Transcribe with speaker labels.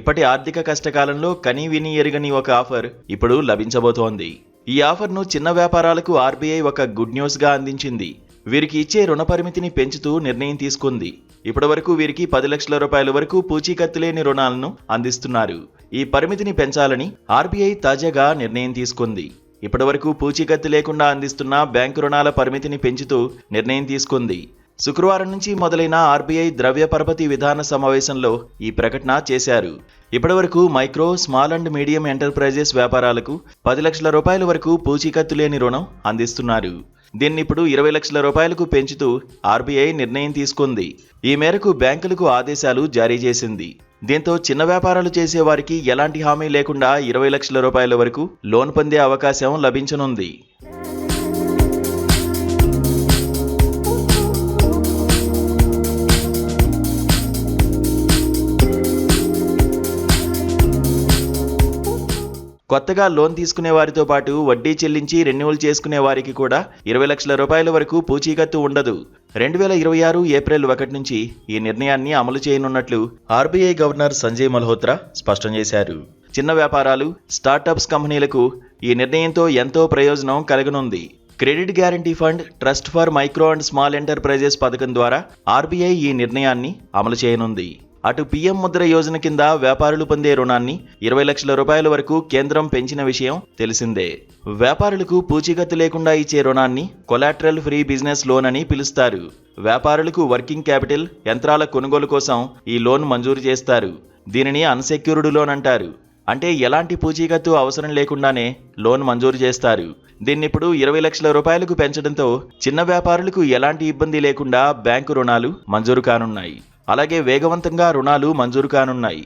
Speaker 1: ఇప్పటి ఆర్థిక కష్టకాలంలో కనీవినీ ఎరుగని ఒక ఆఫర్ ఇప్పుడు లభించబోతోంది. ఈ ఆఫర్ను చిన్న వ్యాపారాలకు ఆర్బీఐ ఒక గుడ్ న్యూస్గా అందించింది. వీరికి ఇచ్చే రుణ పరిమితిని పెంచుతూ నిర్ణయం తీసుకుంది. ఇప్పటివరకు వీరికి 10 లక్షల రూపాయల వరకు పూచీకత్తు లేని రుణాలను అందిస్తున్నారు. ఈ పరిమితిని పెంచాలని ఆర్బీఐ తాజాగా నిర్ణయం తీసుకుంది. ఇప్పటివరకు పూచీకత్తు లేకుండా అందిస్తున్న బ్యాంకు రుణాల పరిమితిని పెంచుతూ నిర్ణయం తీసుకుంది. శుక్రవారం నుంచి మొదలైన ఆర్బీఐ ద్రవ్య పరపతి విధాన సమావేశంలో ఈ ప్రకటన చేశారు. ఇప్పటివరకు micro, small and medium enterprises వ్యాపారాలకు 10 లక్షల రూపాయల వరకు పూచీకత్తు లేని రుణం అందిస్తున్నారు. దీన్ని ఇప్పుడు 20 లక్షల రూపాయలకు పెంచుతూ ఆర్బీఐ నిర్ణయం తీసుకుంది. ఈ మేరకు బ్యాంకులకు ఆదేశాలు జారీ చేసింది. దీంతో చిన్న వ్యాపారాలు చేసే వారికి ఎలాంటి హామీ లేకుండా 20 లక్షల రూపాయల వరకు లోన్ పొందే అవకాశం లభించనుంది. కొత్తగా లోన్ తీసుకునే వారితో పాటు వడ్డీ చెల్లించి రెన్యువల్ చేసుకునే వారికి కూడా 20 లక్షల రూపాయల వరకు పూచీకత్తు ఉండదు. 2026 ఏప్రిల్ 1 నుంచి ఈ నిర్ణయాన్ని అమలు చేయనున్నట్లు ఆర్బీఐ గవర్నర్ సంజయ్ మల్హోత్రా స్పష్టం చేశారు. చిన్న వ్యాపారాలు, స్టార్టప్స్ కంపెనీలకు ఈ నిర్ణయంతో ఎంతో ప్రయోజనం కలగనుంది. Credit guarantee fund, trust for micro and small enterprises పథకం ద్వారా ఆర్బీఐ ఈ నిర్ణయాన్ని అమలు చేయనుంది. అటు పీఎం ముద్ర యోజన కింద వ్యాపారులు పొందే రుణాన్ని 20 లక్షల రూపాయల వరకు కేంద్రం పెంచిన విషయం తెలిసిందే. వ్యాపారులకు పూచీకత్తు లేకుండా ఇచ్చే రుణాన్ని కొలాటరల్ ఫ్రీ బిజినెస్ లోన్ అని పిలుస్తారు. వ్యాపారులకు వర్కింగ్ క్యాపిటల్, యంత్రాల కొనుగోలు కోసం ఈ లోన్ మంజూరు చేస్తారు. దీనిని అన్సెక్యూర్డ్ లోన్ అంటారు. అంటే ఎలాంటి పూచీకత్తు అవసరం లేకుండానే లోన్ మంజూరు చేస్తారు. దీన్నిప్పుడు 20 లక్షల రూపాయలకు పెంచడంతో చిన్న వ్యాపారులకు ఎలాంటి ఇబ్బంది లేకుండా బ్యాంకు రుణాలు మంజూరు కానున్నాయి. అలాగే వేగవంతంగా రుణాలు మంజూరు కానున్నాయి.